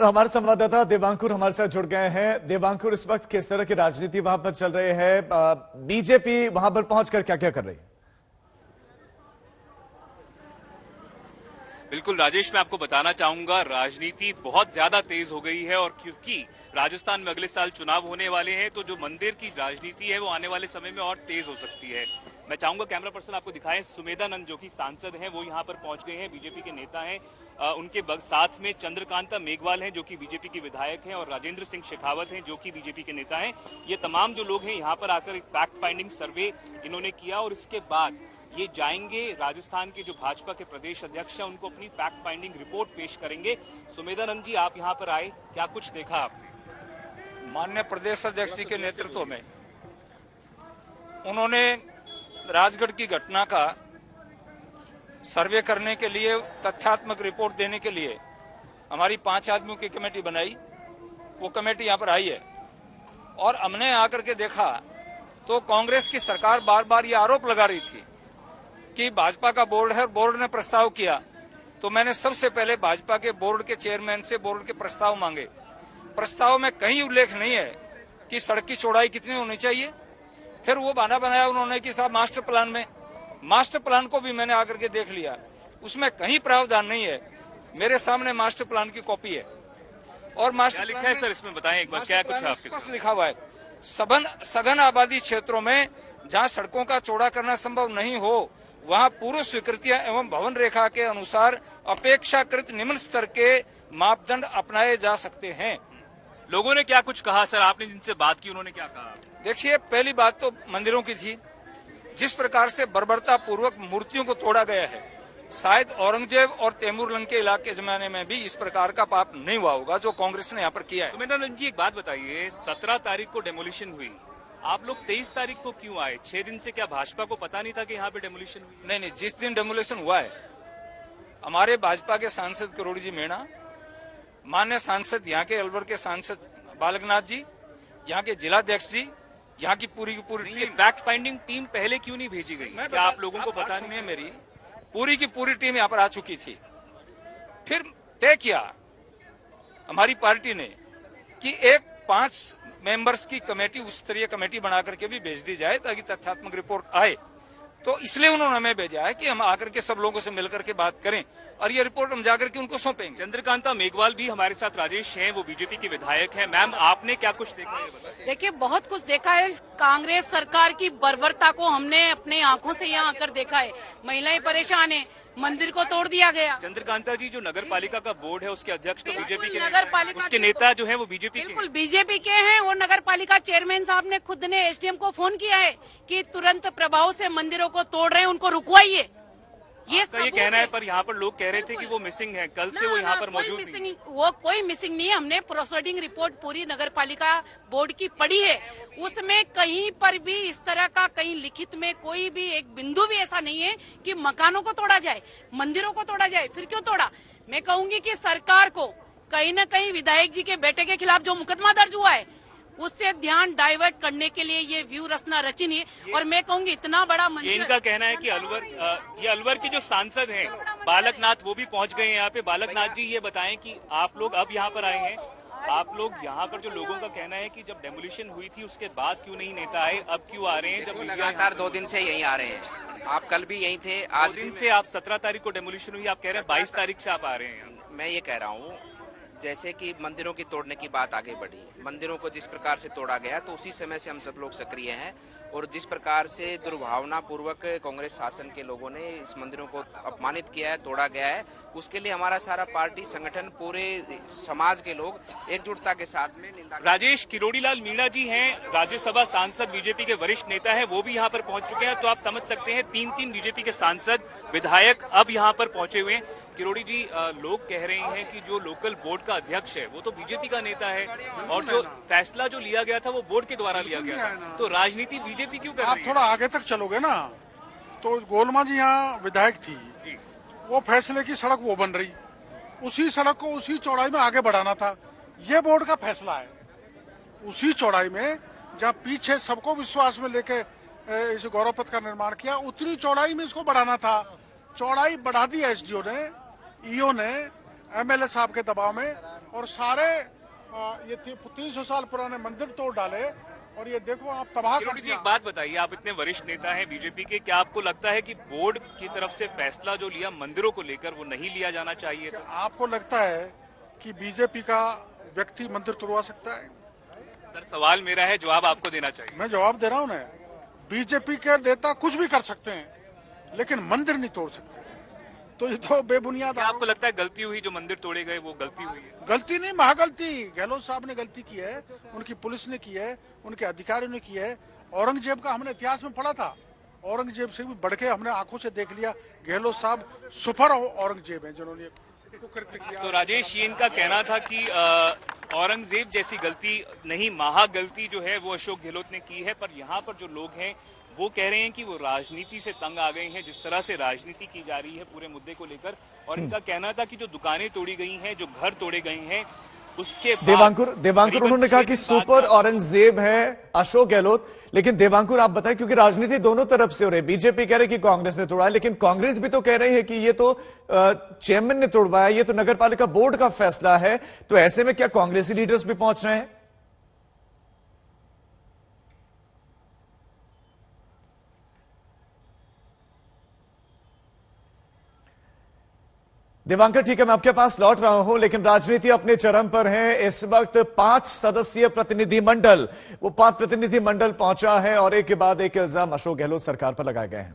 हमारे संवाददाता देवांकुर हमारे साथ जुड़ गए हैं। देवांकुर, इस वक्त किस तरह की राजनीति वहां पर चल रही है? बीजेपी वहां पर पहुंचकर क्या क्या कर रही है? बिल्कुल राजेश, मैं आपको बताना चाहूंगा राजनीति बहुत ज्यादा तेज हो गई है, और क्योंकि राजस्थान में अगले साल चुनाव होने वाले हैं तो जो मंदिर की राजनीति है वो आने वाले समय में और तेज हो सकती है। मैं चाहूंगा कैमरा पर्सन आपको दिखाएं, सुमेधानंद जो कि सांसद हैं वो यहाँ पर पहुंच गए हैं, बीजेपी के नेता हैं। उनके साथ में चंद्रकांता मेघवाल हैं जो कि बीजेपी के विधायक हैं, और राजेंद्र सिंह शेखावत हैं जो कि बीजेपी के नेता हैं। ये तमाम जो लोग हैं यहाँ पर आकर एक फैक्ट फाइंडिंग सर्वे इन्होंने किया, और इसके बाद ये जाएंगे राजस्थान के जो भाजपा के प्रदेश अध्यक्ष हैं उनको अपनी फैक्ट फाइंडिंग रिपोर्ट पेश करेंगे। सुमेधानंद जी, आप यहाँ पर आए, क्या कुछ देखा आपने? माननीय प्रदेश अध्यक्ष जी के नेतृत्व में उन्होंने राजगढ़ की घटना का सर्वे करने के लिए, तथ्यात्मक रिपोर्ट देने के लिए हमारी 5 आदमियों की कमेटी बनाई। वो कमेटी यहाँ पर आई है और हमने आकर के देखा तो कांग्रेस की सरकार बार बार ये आरोप लगा रही थी कि भाजपा का बोर्ड है, बोर्ड ने प्रस्ताव किया। तो मैंने सबसे पहले भाजपा के बोर्ड के चेयरमैन से बोर्ड के प्रस्ताव मांगे। प्रस्ताव में कहीं उल्लेख नहीं है कि सड़क की चौड़ाई कितनी होनी चाहिए। फिर वो बहाना बनाया उन्होंने कि साहब मास्टर प्लान को भी मैंने आकर के देख लिया, उसमें कहीं प्रावधान नहीं है। मेरे सामने मास्टर प्लान की कॉपी है और मास्टर क्या लिखा है सर इसमें, बताएं एक बार, क्या कुछ आपके लिखा हुआ है? सघन आबादी क्षेत्रों में जहां सड़कों का चौड़ा करना संभव नहीं हो वहां पूर्व स्वीकृतियां एवं भवन रेखा के अनुसार अपेक्षाकृत निम्न स्तर के मापदंड अपनाए जा सकते हैं। लोगों ने क्या कुछ कहा सर? आपने जिनसे बात की उन्होंने क्या कहा? देखिए, पहली बात तो मंदिरों की थी। जिस प्रकार से बर्बरता पूर्वक मूर्तियों को तोड़ा गया है, शायद औरंगजेब और तैमूरलंग के इलाके जमाने में भी इस प्रकार का पाप नहीं हुआ होगा जो कांग्रेस ने यहाँ पर किया है। सुमेधानंद जी, एक बात बताइए, 17 तारीख को डेमोलिशन हुई, आप लोग 23 तारीख को क्यों आए? 6 दिन से क्या भाजपा को पता नहीं था कि यहाँ पे डेमोलिशन हुई? नहीं, जिस दिन डेमोलिशन हुआ है हमारे भाजपा के सांसद करोड़ी जी मीणा, मान्य सांसद यहाँ के अलवर के सांसद बालकनाथ जी, यहाँ के जिलाध्यक्ष जी, यहाँ की पूरी टीम, फैक्ट फाइंडिंग टीम पहले क्यों नहीं भेजी गई? क्या आप लोगों को पता नहीं है? मेरी पूरी टीम यहाँ पर आ चुकी थी। फिर तय किया हमारी पार्टी ने कि एक 5 मेंबर्स की कमेटी, उच्च स्तरीय कमेटी बना करके भी भेज दी जाए ताकि तथ्यात्मक रिपोर्ट आए। तो इसलिए उन्होंने हमें भेजा है कि हम आकर के सब लोगों से मिलकर के बात करें और ये रिपोर्ट हम जाकर के उनको सौंपेंगे। चंद्रकांता मेघवाल भी हमारे साथ राजेश हैं, वो बीजेपी के विधायक हैं। मैम, आपने क्या कुछ देखा है? देखिए, बहुत कुछ देखा है। कांग्रेस सरकार की बर्बरता को हमने अपने आंखों से यहाँ आकर देखा है। महिलाएं परेशान है, मंदिर को तोड़ दिया गया। चंद्रकांता जी, जो नगर पालिका का बोर्ड है उसके अध्यक्ष तो बीजेपी के, नगर पालिका उसके नेता जो है वो बीजेपी के, बिल्कुल बीजेपी के हैं। और नगर पालिका चेयरमैन साहब ने खुद ने एसडीएम को फोन किया है कि तुरंत प्रभाव से मंदिरों को तोड़ रहे हैं, उनको रुकवाइए। ये कहना है, पर यहाँ पर लोग कह रहे थे कि वो मिसिंग है, कल से वो यहाँ पर मौजूद नहीं। वो कोई मिसिंग नहीं है। हमने प्रोसीडिंग रिपोर्ट पूरी नगर पालिका बोर्ड की पढ़ी है, उसमें कहीं पर भी इस तरह का, कहीं लिखित में कोई भी एक बिंदु भी ऐसा नहीं है कि मकानों को तोड़ा जाए, मंदिरों को तोड़ा जाए। फिर क्यों तोड़ा? मैं कहूंगी कि सरकार को कहीं न कहीं विधायक जी के बेटे के खिलाफ जो मुकदमा दर्ज हुआ है उससे ध्यान डाइवर्ट करने के लिए ये व्यू रचना रची नहीं है। और मैं कहूंगी इतना बड़ा मंदिर, इनका कहना है कि अलवर के जो सांसद हैं बालकनाथ, वो भी पहुंच गए हैं यहाँ पे। बालकनाथ जी, ये बताएं कि आप लोग अब यहाँ पर आए हैं, आप लोग यहाँ पर जो लोगों का कहना है कि जब डेमोलिशन हुई थी उसके बाद क्यों नहीं नेता आए, अब क्यों आ रहे हैं? जब लगातार 2 दिन से यहीं आ रहे हैं। आप कल भी यहीं थे, आज 2 दिन से। आप 17 तारीख को डेमोलिशन हुई, आप कह रहे हैं 22 तारीख से आप आ रहे हैं। मैं ये कह रहा हूँ, जैसे कि मंदिरों की तोड़ने की बात आगे बढ़ी, मंदिरों को जिस प्रकार से तोड़ा गया तो उसी समय से हम सब लोग सक्रिय हैं। और जिस प्रकार से दुर्भावना पूर्वक कांग्रेस शासन के लोगों ने इस मंदिरों को अपमानित किया है, तोड़ा गया है, उसके लिए हमारा सारा पार्टी संगठन, पूरे समाज के लोग एकजुटता के साथ में निंदा। राजेश, किरोड़ीलाल मीणा जी हैं, राज्यसभा सांसद, बीजेपी के वरिष्ठ नेता है, वो भी यहाँ पर पहुंच चुके हैं। तो आप समझ सकते हैं 3 बीजेपी के सांसद, विधायक अब यहाँ पर पहुंचे हुए हैं। किरोड़ी जी, लोग कह रहे हैं कि जो लोकल बोर्ड का अध्यक्ष है वो तो बीजेपी का नेता है, और जो फैसला जो लिया गया था वो बोर्ड के द्वारा लिया गया था, तो राजनीति बीजेपी क्यों कर रही है? आप थोड़ा आगे तक चलोगे ना, तो गोलमा जी यहाँ विधायक थी, वो फैसले की सड़क वो बन रही, उसी सड़क को उसी चौड़ाई में आगे बढ़ाना था। ये बोर्ड का फैसला है। उसी चौड़ाई में जहाँ पीछे सबको विश्वास में लेके इस गौरव पथ का निर्माण किया, उतनी चौड़ाई में इसको बढ़ाना था। चौड़ाई बढ़ा दी एसडीओ ने, ईओ ने, एमएलए साहब के दबाव में, और सारे ये 300 साल पुराने मंदिर तोड़ डाले और ये देखो आप तबाह कर किरोड़ी जी, दिया। एक बात बताइए, आप इतने वरिष्ठ नेता हैं बीजेपी के, क्या आपको लगता है कि बोर्ड की तरफ से फैसला जो लिया मंदिरों को लेकर वो नहीं लिया जाना चाहिए था? आपको लगता है कि बीजेपी का व्यक्ति मंदिर तोड़वा सकता है? सर, सवाल मेरा है, जवाब आपको देना चाहिए। मैं जवाब दे रहा हूं ना, बीजेपी के नेता कुछ भी कर सकते हैं लेकिन मंदिर नहीं तोड़ सकते। तो ये तो बेबुनियाद क्या आपको लगता है गलती हुई, जो मंदिर तोड़े गए वो गलती हुई है? गलती नहीं, महागलती। गहलोत साहब ने गलती की है, उनकी पुलिस ने की है, उनके अधिकारियों ने की है। औरंगजेब का हमने इतिहास में पढ़ा था, औरंगजेब से भी बढ़ के हमने आंखों से देख लिया। गहलोत साहब सुपर औरंगजेब हैं जिन्होंने कुकृत्य किया। तो राजेश, ये इनका कहना था कि औरंगजेब जैसी गलती नहीं, महागलती जो है वो अशोक गहलोत ने की है। पर यहाँ पर जो लोग हैं वो कह रहे हैं कि वो राजनीति से तंग आ गए हैं, जिस तरह से राजनीति की जा रही है पूरे मुद्दे को लेकर। और इनका कहना था कि जो दुकानें तोड़ी गई हैं, जो घर तोड़े गए हैं, उसके बाद देवांकुर उन्होंने कहा कि सुपर औरंगजेब है अशोक गहलोत। लेकिन देवांकुर, आप बताएं, क्योंकि राजनीति दोनों तरफ से हो रही है। बीजेपी कह रही कि कांग्रेस ने तोड़ा, लेकिन कांग्रेस भी तो कह रही है कि ये तो चेयरमैन ने तोड़वाया, ये तो नगरपालिका बोर्ड का फैसला है। तो ऐसे में क्या कांग्रेसी लीडर्स भी पहुंच रहे हैं? दिवांकर, ठीक है, मैं आपके पास लौट रहा हूं, लेकिन राजनीति अपने चरम पर है। इस वक्त 5 सदस्यीय प्रतिनिधिमंडल पहुंचा है और एक के बाद एक इल्जाम अशोक गहलोत सरकार पर लगाए गए हैं।